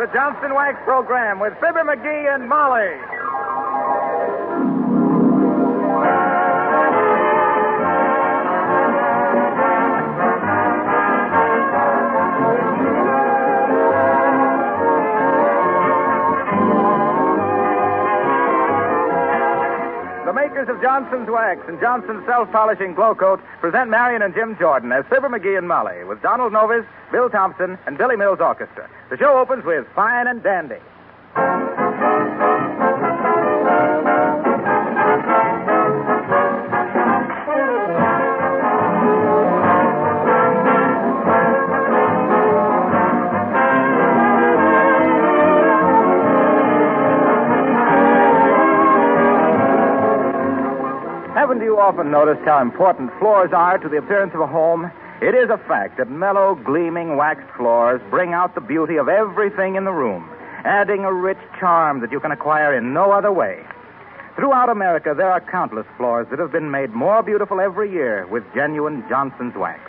the Johnson Wax program with Fibber McGee and Molly. The makers of Johnson's Wax and Johnson's Self-Polishing Glow Coat present Marion and Jim Jordan as Fibber McGee and Molly with Donald Novis, Bill Thompson, and Billy Mills Orchestra. The show opens with Fine and Dandy. Haven't you often noticed how important floors are to the appearance of a home? It is a fact that mellow, gleaming waxed floors bring out the beauty of everything in the room, adding a rich charm that you can acquire in no other way. Throughout America, there are countless floors that have been made more beautiful every year with genuine Johnson's Wax.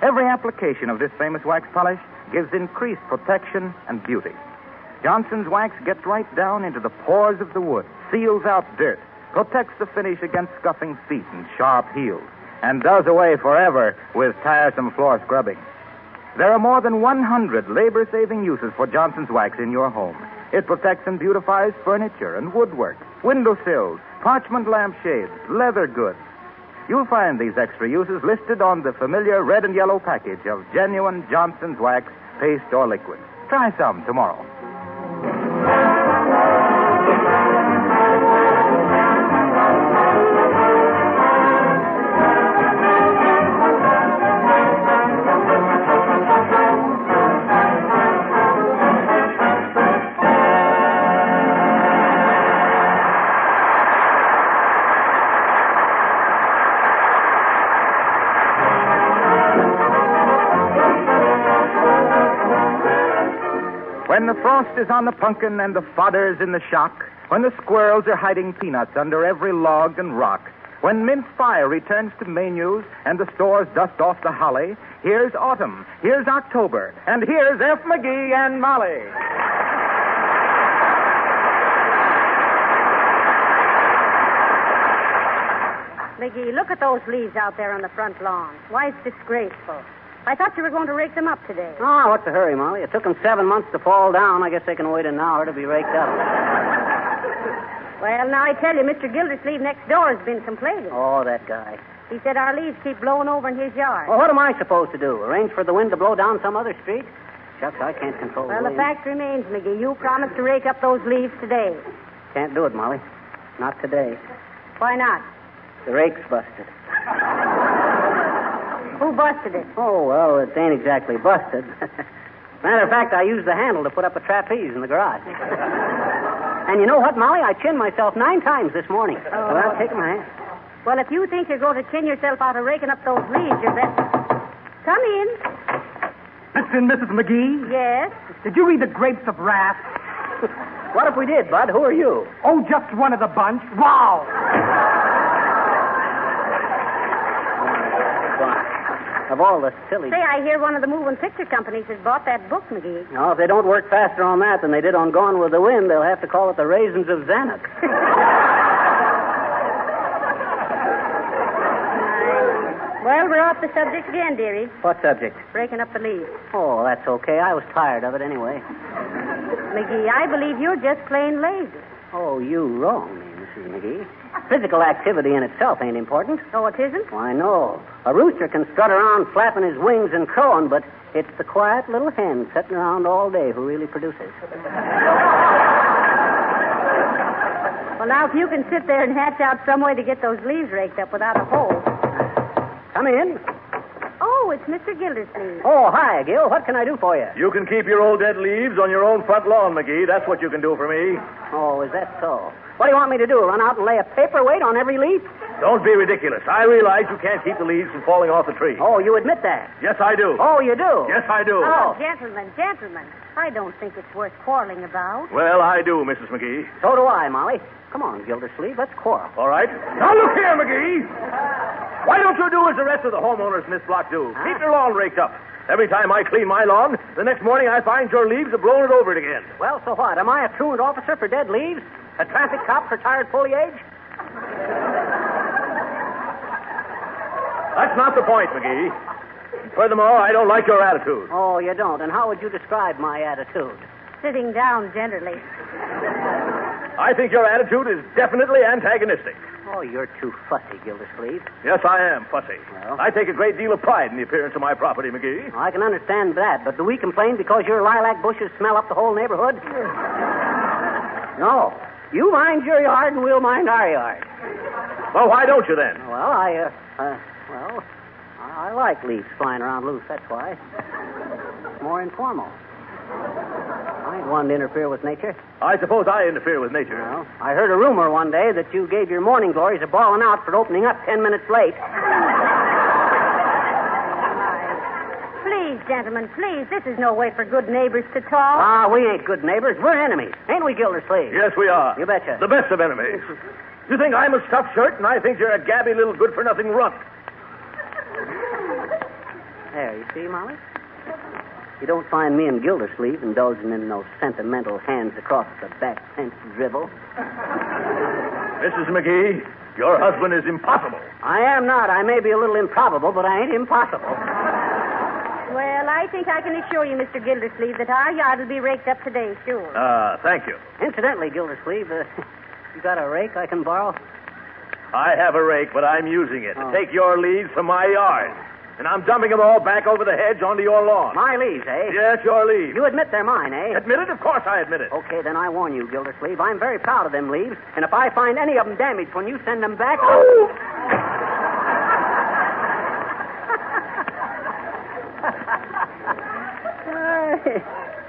Every application of this famous wax polish gives increased protection and beauty. Johnson's Wax gets right down into the pores of the wood, seals out dirt, protects the finish against scuffing feet and sharp heels, and does away forever with tiresome floor scrubbing. There are more than 100 labor-saving uses for Johnson's Wax in your home. It protects and beautifies furniture and woodwork, windowsills, parchment lampshades, leather goods. You'll find these extra uses listed on the familiar red and yellow package of genuine Johnson's Wax, paste or liquid. Try some tomorrow. When the frost is on the pumpkin and the fodder's in the shock, when the squirrels are hiding peanuts under every log and rock, when mince fire returns to menus and the stores dust off the holly, here's autumn, here's October, and here's F. McGee and Molly. McGee, look at those leaves out there on the front lawn. Why, it's disgraceful. I thought you were going to rake them up today. Oh, what's the hurry, Molly? It took them 7 months to fall down. I guess they can wait an hour to be raked up. Well, now I tell you, Mr. Gildersleeve next door has been complaining. Oh, that guy. He said our leaves keep blowing over in his yard. Well, what am I supposed to do? Arrange for the wind to blow down some other street? Shucks, I can't control Well, the the wind. fact remains, McGee, you promised to rake up those leaves today. Can't do it, Molly. Not today. Why not? The rake's busted. Who busted it? Oh, well, it ain't exactly busted. Matter of fact, I used the handle to put up a trapeze in the garage. And you know what, Molly? I chinned myself 9 times this morning without taking my hand. Well, if you think you're going to chin yourself out of raking up those leaves, you're best. Come in. Mr. and Mrs. McGee? Yes? Did you read The Grapes of Wrath? What if we did, Bud? Who are you? Oh, just one of the bunch. Wow! Of all the silly... Say, I hear one of the moving picture companies has bought that book, McGee. No, if they don't work faster on that than they did on Gone with the Wind, they'll have to call it The Raisins of Zanuck. Well, we're off the subject again, dearie. What subject? Breaking up the leaves. Oh, that's okay. I was tired of it anyway. McGee, I believe you're just plain lazy. Oh, you wrong me, Mrs. McGee. Physical activity in itself ain't important. Oh, it isn't? Why, no. A rooster can strut around flapping his wings and crowing, but it's the quiet little hen sitting around all day who really produces. Well, now, if you can sit there and hatch out some way to get those leaves raked up without a hole. Come in. Oh, it's Mr. Gildersleeve. Oh, hi, Gil. What can I do for you? You can keep your old dead leaves on your own front lawn, McGee. That's what you can do for me. Oh, is that so? What do you want me to do, run out and lay a paperweight on every leaf? Don't be ridiculous. I realize you can't keep the leaves from falling off the tree. Oh, you admit that? Yes, I do. Oh, you do? Yes, I do. Oh, gentlemen. I don't think it's worth quarreling about. Well, I do, Mrs. McGee. So do I, Molly. Come on, Gildersleeve, let's quarrel. All right. Now, look here, McGee. Why don't you do as the rest of the homeowners in this block do? Huh? Keep your lawn raked up. Every time I clean my lawn, the next morning I find your leaves have blown it over it again. Well, so what? Am I a truant officer for dead leaves? A traffic cop for tired foliage? That's not the point, McGee. Furthermore, I don't like your attitude. Oh, you don't? And how would you describe my attitude? Sitting down generally. I think your attitude is definitely antagonistic. Oh, you're too fussy, Gildersleeve. Yes, I am fussy. Well? I take a great deal of pride in the appearance of my property, McGee. Well, I can understand that, but do we complain because your lilac bushes smell up the whole neighborhood? No. You mind your yard and we'll mind our yard. Well, why don't you then? Well, I like leaves flying around loose, that's why. It's more informal. I ain't one to interfere with nature. I suppose I interfere with nature. Well, I heard a rumor one day that you gave your morning glories a bawling out for opening up 10 minutes late. Please, gentlemen, please. This is no way for good neighbors to talk. Ah, we ain't good neighbors. We're enemies. Ain't we, Gildersleeve? Yes, we are. You betcha. The best of enemies. You think I'm a stuffed shirt, and I think you're a gabby little good-for-nothing runt. There, you see, Molly? You don't find me and Gildersleeve indulging in no sentimental hands across the back fence drivel. Mrs. McGee, your husband is impossible. I am not. I may be a little improbable, but I ain't impossible. Well, I think I can assure you, Mr. Gildersleeve, that our yard will be raked up today, sure. Thank you. Incidentally, Gildersleeve, you got a rake I can borrow? I have a rake, but I'm using it Oh. to take your leaves from my yard. And I'm dumping them all back over the hedge onto your lawn. My leaves, eh? Yes, your leaves. You admit they're mine, eh? Admit it? Of course I admit it. Okay, then I warn you, Gildersleeve. I'm very proud of them leaves, and if I find any of them damaged when you send them back...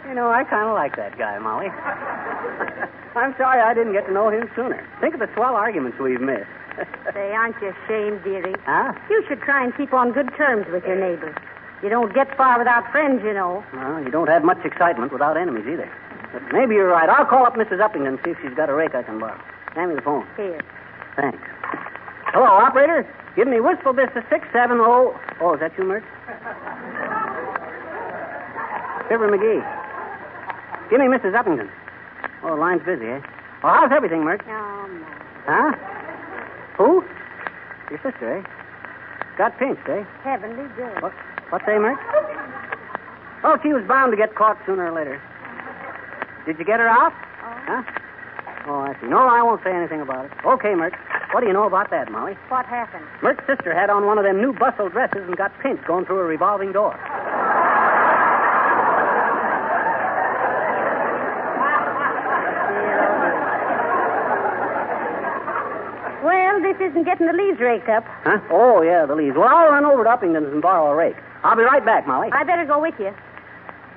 You know, I kind of like that guy, Molly. I'm sorry I didn't get to know him sooner. Think of the swell arguments we've missed. Say, aren't you ashamed, dearie? Huh? You should try and keep on good terms with your neighbors. You don't get far without friends, you know. Well, you don't have much excitement without enemies either. But maybe you're right. I'll call up Mrs. Uppington and see if she's got a rake I can borrow. Hand me the phone. Here. Thanks. Hello, operator. Give me Wistful Vista 670... Oh, is that you, Mert? Fibber McGee. Give me Mrs. Uppington. Oh, the line's busy, eh? Well, how's everything, Mert? Oh, no. Huh? Who? Your sister, eh? Got pinched, eh? Heavenly good. What's say, Mert? Oh, she was bound to get caught sooner or later. Did you get her out? Huh? Oh, I see. No, I won't say anything about it. Okay, Mert. What do you know about that, Molly? What happened? Mert's sister had on one of them new bustle dresses and got pinched going through a revolving door. Well, this isn't getting the leaves raked up. Huh? Oh, yeah, the leaves. Well, I'll run over to Uppington's and borrow a rake. I'll be right back, Molly. I better go with you.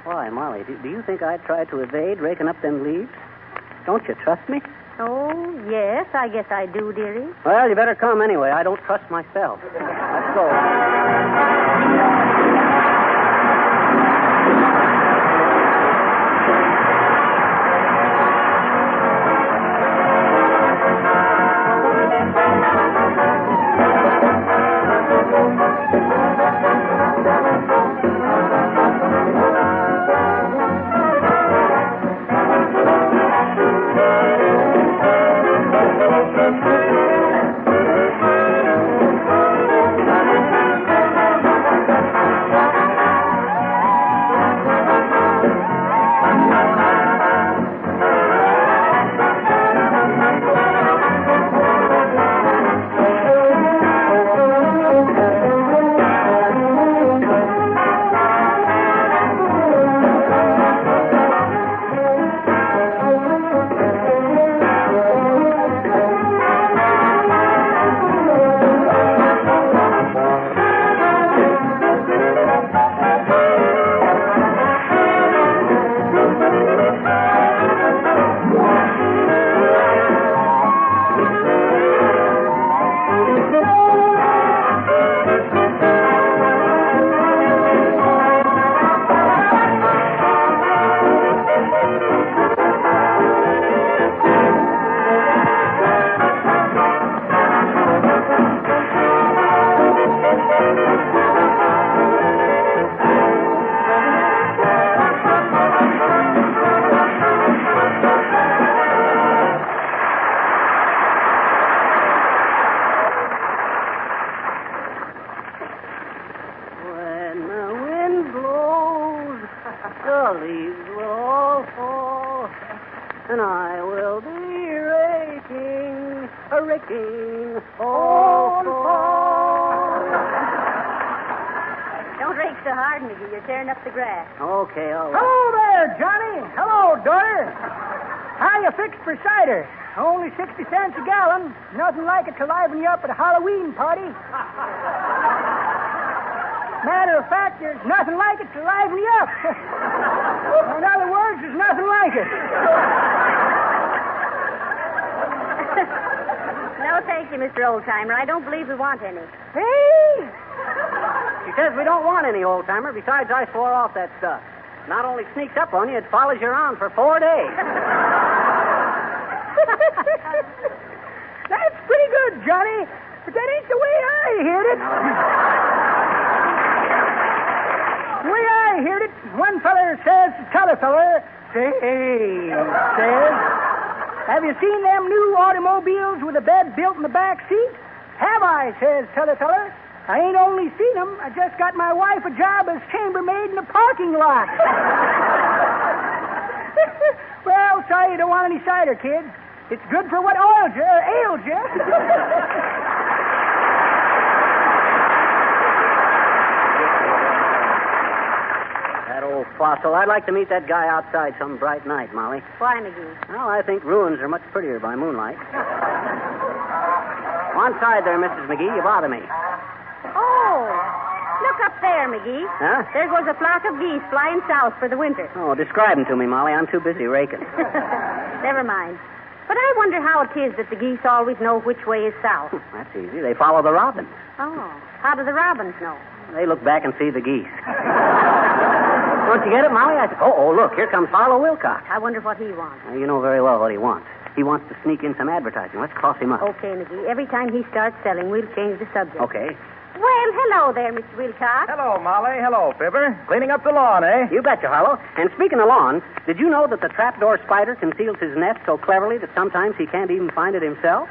Why, Molly, do you think I'd try to evade raking up them leaves? Don't you trust me? Oh, yes, I guess I do, dearie. Well, you better come anyway. I don't trust myself. Let's go. all fall, and I will be raking, all fall. Don't rake so hard, McGee. You're tearing up the grass. Okay, all right. Hello there, Johnny. Hello, daughter. How you fixed for cider? Only 60 cents a gallon. Nothing like it to liven you up at a Halloween party. Matter of fact, there's nothing like it to liven you up. In other words, there's nothing like it. No, thank you, Mr. Oldtimer. I don't believe we want any. Hey! She says we don't want any old-timer. Besides, I swore off that stuff. Not only sneaks up on you, it follows you around for 4 days. That's pretty good, Johnny. But that ain't the way I heard it. The way I heard it, one feller says to t'other feller, says, have you seen them new automobiles with a bed built in the back seat? Have I, says t'other feller. I ain't only seen them, I just got my wife a job as chambermaid in the parking lot. Well, sorry you don't want any cider, kid. It's good for what ails you. That old fossil. I'd like to meet that guy outside some bright night, Molly. Why, McGee? Well, I think ruins are much prettier by moonlight. One side there, Mrs. McGee. You bother me. Oh, look up there, McGee. Huh? There goes a flock of geese flying south for the winter. Oh, describe them to me, Molly. I'm too busy raking. Never mind. But I wonder how it is that the geese always know which way is south. That's easy. They follow the robins. Oh, how do the robins know? They look back and see the geese. Don't you get it, Molly? Oh, look, here comes Harlow Wilcox. I wonder what he wants. Well, you know very well what he wants. He wants to sneak in some advertising. Let's cross him up. Okay, McGee. Every time he starts selling, we'll change the subject. Okay. Well, hello there, Mr. Wilcox. Hello, Molly. Hello, Fibber. Cleaning up the lawn, eh? You betcha, Harlow. And speaking of lawns, did you know that the trapdoor spider conceals his nest so cleverly that sometimes he can't even find it himself?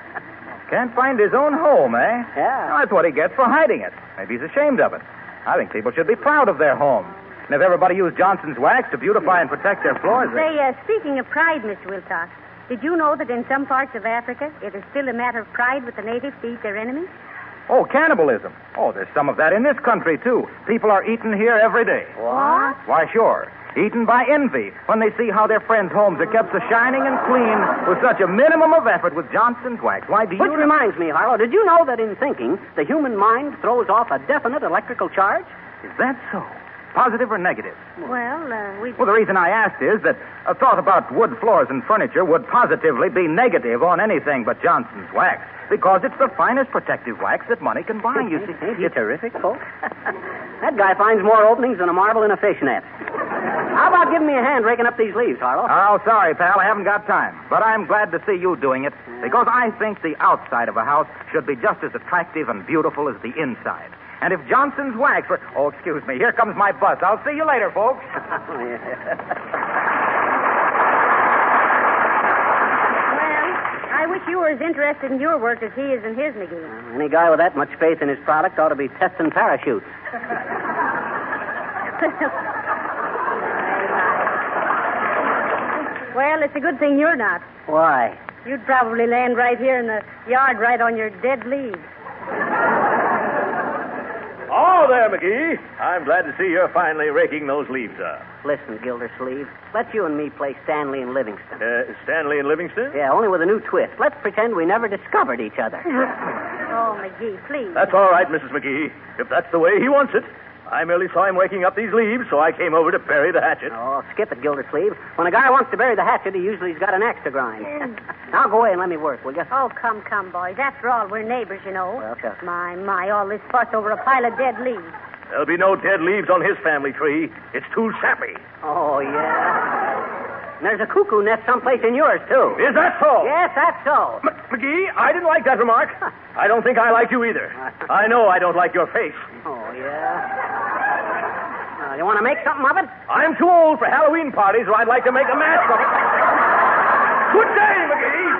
Can't find his own home, eh? Yeah. Well, that's what he gets for hiding it. Maybe he's ashamed of it. I think people should be proud of their home. And if everybody used Johnson's wax to beautify and protect their floors... Say, speaking of pride, Mr. Wilcox, did you know that in some parts of Africa, it is still a matter of pride with the natives to eat their enemies? Oh, cannibalism. Oh, there's some of that in this country, too. People are eaten here every day. What? Why, sure. Eaten by envy when they see how their friends' homes are kept so shining and clean with such a minimum of effort with Johnson's wax. Why do you... Which reminds me, Harlow, did you know that in thinking, the human mind throws off a definite electrical charge? Is that so? Positive or negative? Well, Well, the reason I asked is that a thought about wood floors and furniture would positively be negative on anything but Johnson's wax, because it's the finest protective wax that money can buy, you see. Ain't he terrific, folks? That guy finds more openings than a marble in a fishnet. How about giving me a hand raking up these leaves, Harlow? Oh, sorry, pal. I haven't got time. But I'm glad to see you doing it, because I think the outside of a house should be just as attractive and beautiful as the inside. And if Johnson's wax were... Oh, excuse me. Here comes my bus. I'll see you later, folks. well, I wish you were as interested in your work as he is in his, McGee. Any guy with that much faith in his product ought to be testing parachutes. Well, it's a good thing you're not. Why? You'd probably land right here in the yard right on your dead leaves. Oh, there, McGee. I'm glad to see you're finally raking those leaves up. Listen, Gildersleeve, let's you and me play Stanley and Livingston. Stanley and Livingston? Yeah, only with a new twist. Let's pretend we never discovered each other. Oh, McGee, please. That's all right, Mrs. McGee. If that's the way he wants it. I merely saw him raking up these leaves, so I came over to bury the hatchet. Oh, skip it, Gildersleeve. When a guy wants to bury the hatchet, he usually's got an axe to grind. Now go away and let me work, will you? Oh, come, boys. After all, we're neighbors, you know. Well, sure. My, all this fuss over a pile of dead leaves. There'll be no dead leaves on his family tree. It's too sappy. Oh, yeah. And there's a cuckoo nest someplace in yours, too. Is that so? Yes, that's so. McGee, I didn't like that remark. I don't think I like you either. I know I don't like your face. Oh, yeah? You want to make something of it? I'm too old for Halloween parties, or I'd like to make a mask of it. Good day, McGee.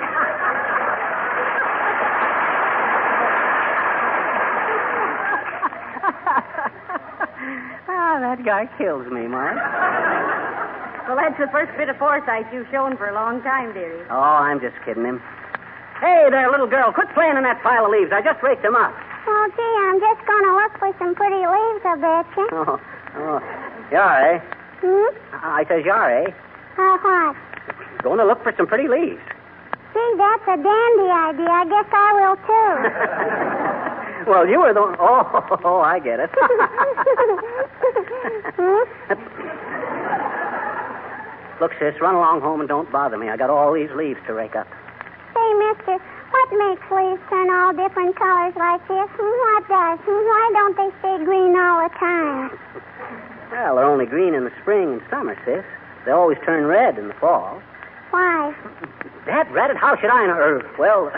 That guy kills me, Mark. Well, that's the first bit of foresight you've shown for a long time, dearie. Oh, I'm just kidding him. Hey there, little girl. Quit playing in that pile of leaves. I just raked them up. Oh, gee, I'm just going to look for some pretty leaves, I bet you. Oh. Yare. I says Yare. What? Going to look for some pretty leaves. Gee, that's a dandy idea. I guess I will, too. Well, you were the... Oh, I get it. Look, sis, run along home and don't bother me. I got all these leaves to rake up. Say, mister, what makes leaves turn all different colors like this? What does? Why don't they stay green all the time? Well, they're only green in the spring and summer, sis. They always turn red in the fall. Why? That Reddit, how should I know? Well,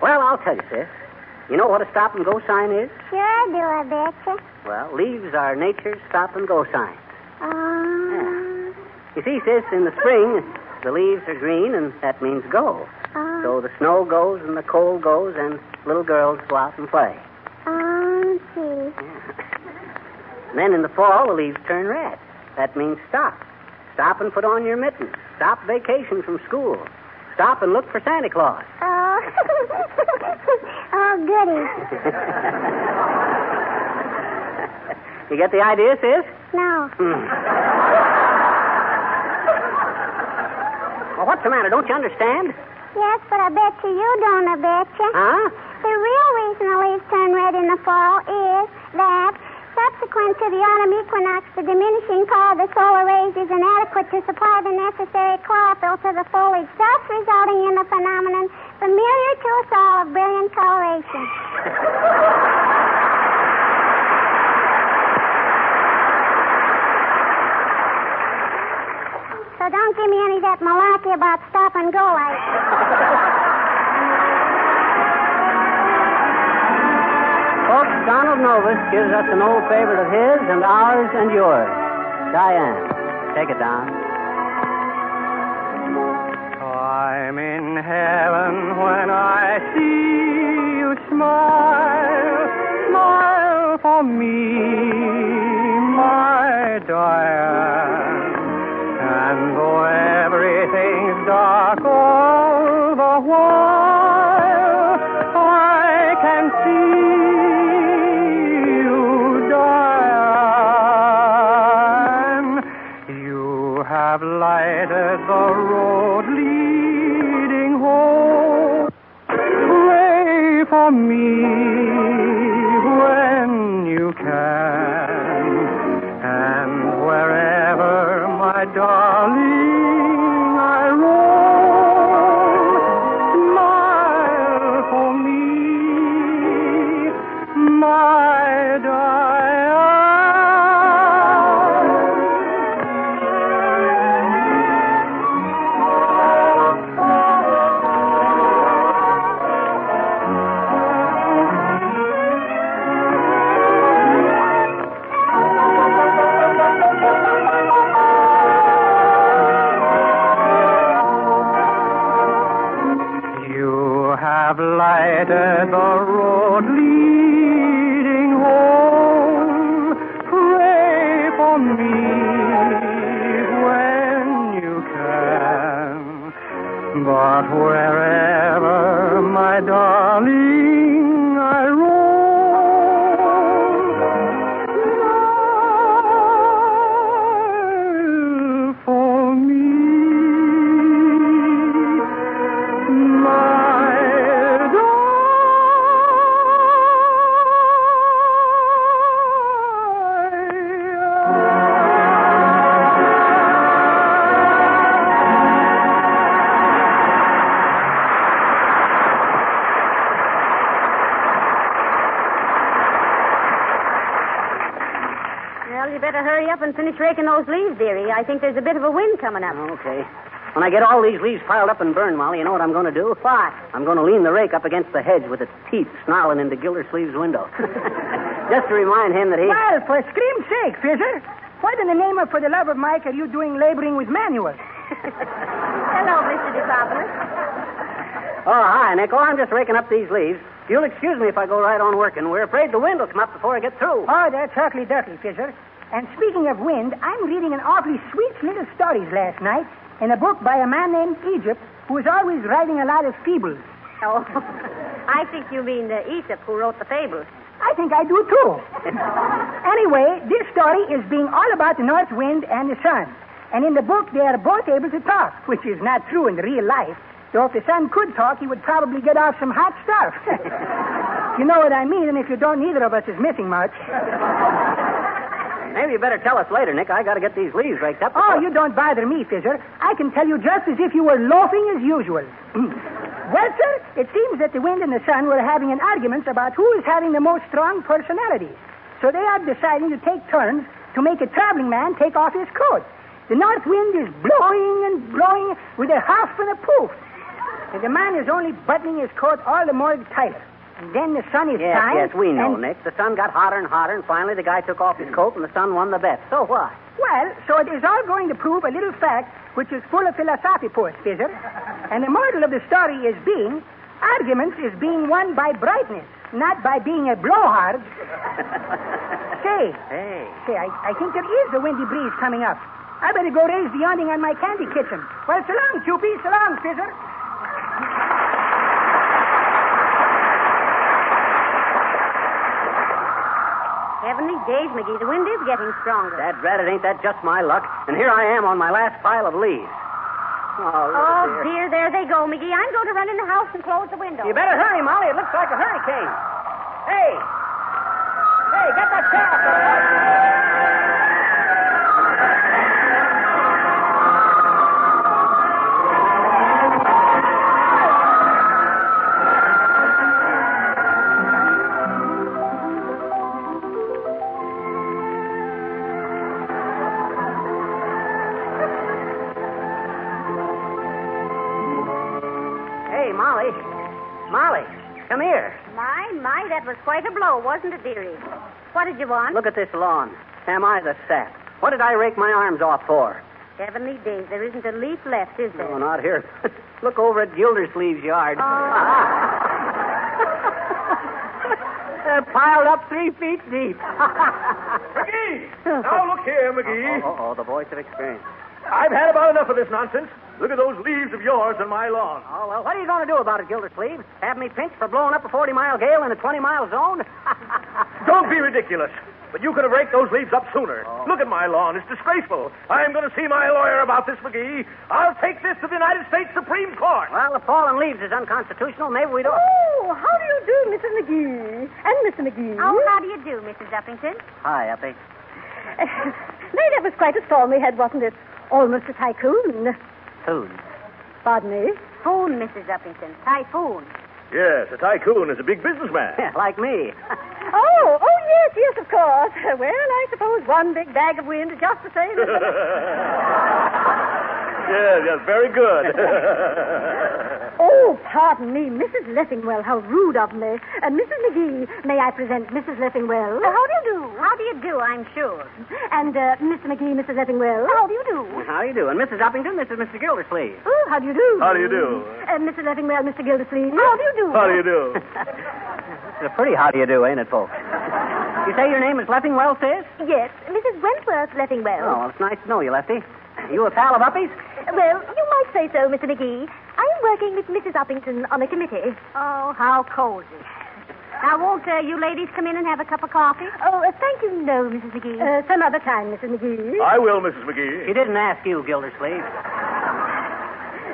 I'll tell you, sis. You know what a stop-and-go sign is? Sure I do, I betcha. Well, leaves are nature's stop-and-go signs. Yeah. You see, sis, in the spring, the leaves are green, and that means go. So the snow goes and the cold goes, and little girls go out and play. Gee. Yeah. And then in the fall, the leaves turn red. That means stop. Stop and put on your mittens. Stop vacation from school. Stop and look for Santa Claus. Oh, oh, goody. You get the idea, sis? No. Well, what's the matter? Don't you understand? Yes, but I bet you don't, I betcha. Huh? The real reason the leaves turn red in the fall is that subsequent to the autumn equinox, the diminishing power of the solar rays is inadequate to supply the necessary chlorophyll to the foliage, thus resulting in the phenomenon familiar to us all of brilliant coloration. So don't give me any of that malarkey about stop and go like. Folks, Donald Novus gives us an old favorite of his and ours and yours. Diane, take it down. I'm in heaven when I see you smile. Smile for me, my Diane. And though everything's dark all the while, I can see you, Diane. You have lighted the road leading home. Pray for me when you can. And wherever my darling I roam, smile for me, my Diane. Have lighted the road leading home. Pray for me when you can. But wherever my darling I roam, smile for me. Well, you better hurry up and finish raking those leaves, dearie. I think there's a bit of a wind coming up. Okay. When I get all these leaves piled up and burned, Molly, you know what I'm going to do? What? I'm going to lean the rake up against the hedge with its teeth snarling into Gildersleeve's window. Just to remind him that he... Well, for scream's sake, Fizzer, what in the name of, for the love of Mike, are you doing laboring with manuals? Hello, Mr. DeCopolis. Oh, hi, Nick. Oh, I'm just raking up these leaves. You'll excuse me if I go right on working. We're afraid the wind will come up before I get through. Oh, that's huckly duckly, Fizzer. And speaking of wind, I'm reading an awfully sweet little stories last night in a book by a man named Egypt who is always writing a lot of feebles. Oh, I think you mean Aesop, who wrote the fables. I think I do, too. Anyway, this story is being all about the north wind and the sun. And in the book, they are both able to talk, which is not true in real life. So if the sun could talk, he would probably get off some hot stuff. You know what I mean, and if you don't, neither of us is missing much. Maybe you better tell us later, Nick. I got to get these leaves raked up. Oh, you don't bother me, Fizzer. I can tell you just as if you were loafing as usual. Well, sir, it seems that the wind and the sun were having an argument about who is having the most strong personality. So they are deciding to take turns to make a traveling man take off his coat. The north wind is blowing and blowing with a huff and a poof. And the man is only buttoning his coat all the more tighter. And then the sun is time. Yes, we know, Nick. The sun got hotter and hotter, and finally the guy took off his coat, and the sun won the bet. So what? Well, so it is all going to prove a little fact which is full of philosophy, poet Fizzer. And the moral of the story is arguments is being won by brightness, not by being a blowhard. Say, I think there is a windy breeze coming up. I better go raise the awning on my candy kitchen. Well, so long, Choopy. So long, Fizzer. Heavenly days, McGee. The wind is getting stronger. Dad, ain't that just my luck? And here I am on my last pile of leaves. Oh, dear, there they go, McGee. I'm going to run in the house and close the window. You better hurry, Molly. It looks like a hurricane. Hey, get that car. Molly, come here. My, that was quite a blow, wasn't it, dearie? What did you want? Look at this lawn. Am I the sap? What did I rake my arms off for? Heavenly days, there isn't a leaf left, is there? No, not here. Look over at Gildersleeve's yard. They're piled up 3 feet deep. McGee! Now look here, McGee. Oh, the voice of experience. I've had about enough of this nonsense. Look at those leaves of yours on my lawn. Oh, well, what are you going to do about it, Gildersleeve? Have me pinched for blowing up a 40-mile gale in a 20-mile zone? Don't be ridiculous. But you could have raked those leaves up sooner. Oh. Look at my lawn. It's disgraceful. I'm going to see my lawyer about this, McGee. I'll take this to the United States Supreme Court. Well, if falling leaves is unconstitutional, maybe we don't... Oh, how do you do, Mrs. McGee? And Mr. McGee? Oh, how do you do, Mrs. Uppington? Hi, Uppy. That was quite a storm we had, wasn't it? Almost a tycoon. Food. Pardon me? Typhoon, Mrs. Uppington. Typhoon. Yes, a tycoon is a big businessman. Like me. Oh, yes, of course. Well, I suppose one big bag of wind is just the same. Yes, very good. Oh, pardon me, Mrs. Leffingwell. How rude of me. Mrs. McGee, may I present Mrs. Leffingwell? How do you do? How do you do, I'm sure. And Mr. McGee, Mrs. Leffingwell. How do you do? How do you do? And Mrs. Uppington, this is Mr. Gildersleeve. Oh, how do you do? How do you do? Mrs. Leffingwell, Mr. Gildersleeve. How do you do? How do you do? It's a pretty how do you do, ain't it, folks? You say your name is Leffingwell, sis? Yes, Mrs. Wentworth Leffingwell. Oh, well, it's nice to know you, Lefty. You a pal of Uppy's? Well, you might say so, Mr. McGee. I'm working with Mrs. Uppington on a committee. Oh, how cozy. Now, won't you ladies come in and have a cup of coffee? Oh, thank you, no, Mrs. McGee. Some other time, Mrs. McGee. I will, Mrs. McGee. She didn't ask you, Gildersleeve.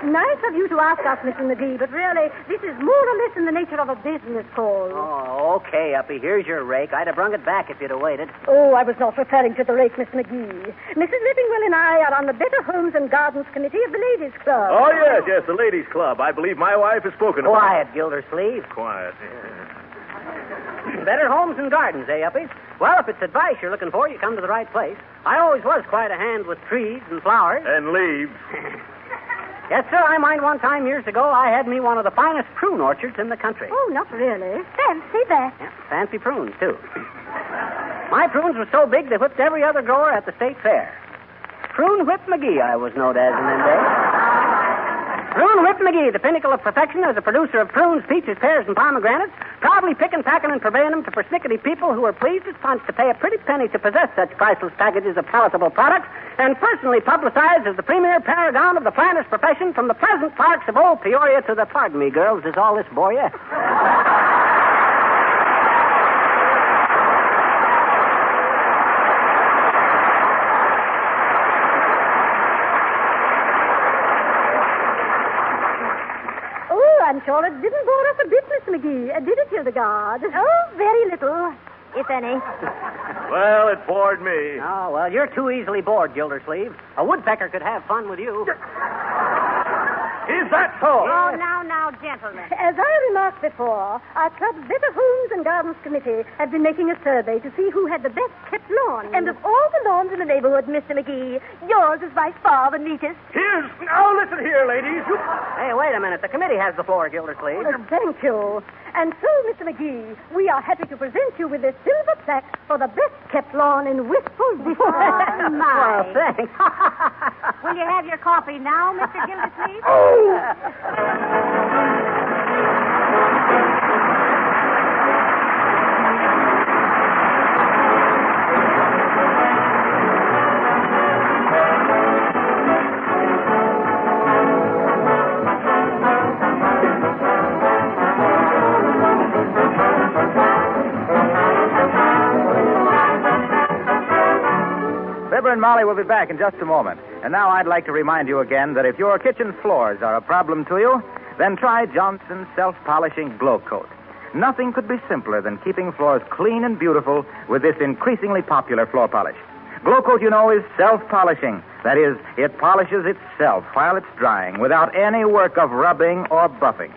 Nice of you to ask us, Mr. McGee, but really, this is more or less in the nature of a business call. Oh, okay, Uppy. Here's your rake. I'd have brung it back if you'd have waited. Oh, I was not referring to the rake, Mr. McGee. Mrs. Leffingwell and I are on the Better Homes and Gardens Committee of the Ladies' Club. Oh, yes, the ladies' club. I believe my wife has spoken about it. Quiet, Gildersleeve. Quiet, yes. Better Homes and Gardens, eh, Uppy? Well, if it's advice you're looking for, you come to the right place. I always was quite a hand with trees and flowers. And leaves. Yes, sir. I mind one time years ago I had me one of the finest prune orchards in the country. Oh, not really. Fancy that. Yeah, fancy prunes, too. My prunes were so big they whipped every other grower at the state fair. Prune Whip McGee, I was known as in them days. Prune Whip McGee, the pinnacle of perfection as a producer of prunes, peaches, pears, and pomegranates, proudly picking, packing, and purveying them to persnickety people who are pleased as punch to pay a pretty penny to possess such priceless packages of palatable products, and personally publicized as the premier paragon of the planter's profession from the pleasant parks of old Peoria to the, pardon me, girls, does all this bore you? I'm sure it didn't bore us a bit, Mr. McGee. Did it, Hildegard? Oh, very little, if any. Well, it bored me. Oh, well, you're too easily bored, Gildersleeve. A woodpecker could have fun with you. Is that so? Oh, now, gentlemen. As I remarked before, our club's Better Homes and Gardens Committee have been making a survey to see who had the best kept lawn. And of all the lawns in the neighborhood, Mr. McGee, yours is by far the neatest. Here's... Now, listen here, ladies. Hey, wait a minute. The committee has the floor, Gildersleeve. Thank you. And so, Mr. McGee, we are happy to present you with this silver plaque for the best kept lawn in Wistful Vista. Oh, my. Well, thanks. Will you have your coffee now, Mr. Gildersleeve? Fibber and Molly will be back in just a moment. And now I'd like to remind you again that if your kitchen floors are a problem to you, then try Johnson's self-polishing Glow Coat. Nothing could be simpler than keeping floors clean and beautiful with this increasingly popular floor polish. Glow Coat, you know, is self-polishing. That is, it polishes itself while it's drying without any work of rubbing or buffing.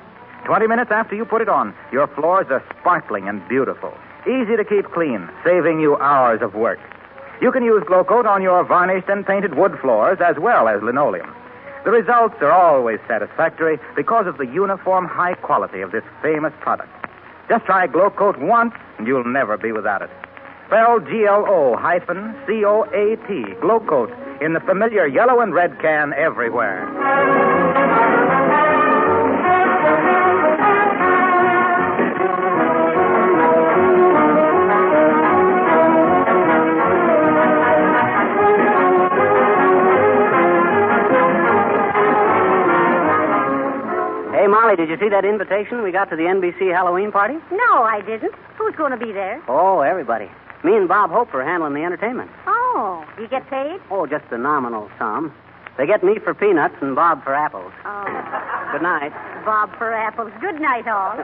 20 minutes after you put it on, your floors are sparkling and beautiful. Easy to keep clean, saving you hours of work. You can use Glow Coat on your varnished and painted wood floors as well as linoleum. The results are always satisfactory because of the uniform high quality of this famous product. Just try Glow Coat once, and you'll never be without it. Spelled Glocoat, Glow Coat, in the familiar yellow and red can everywhere. Hey, Molly, did you see that invitation we got to the NBC Halloween party? No, I didn't. Who's going to be there? Oh, everybody. Me and Bob Hope are handling the entertainment. Oh, you get paid? Oh, just a nominal sum. They get me for peanuts and Bob for apples. Oh, Good night. Bob for apples. Good night, all.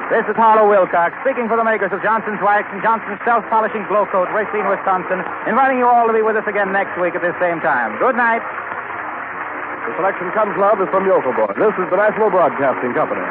This is Harlow Wilcox, speaking for the makers of Johnson's Wax and Johnson's Self-Polishing Glow Coat, Racine, Wisconsin, inviting you all to be with us again next week at this same time. Good night. The Selection Comes Love is from Yokobo. This is the National Broadcasting Company.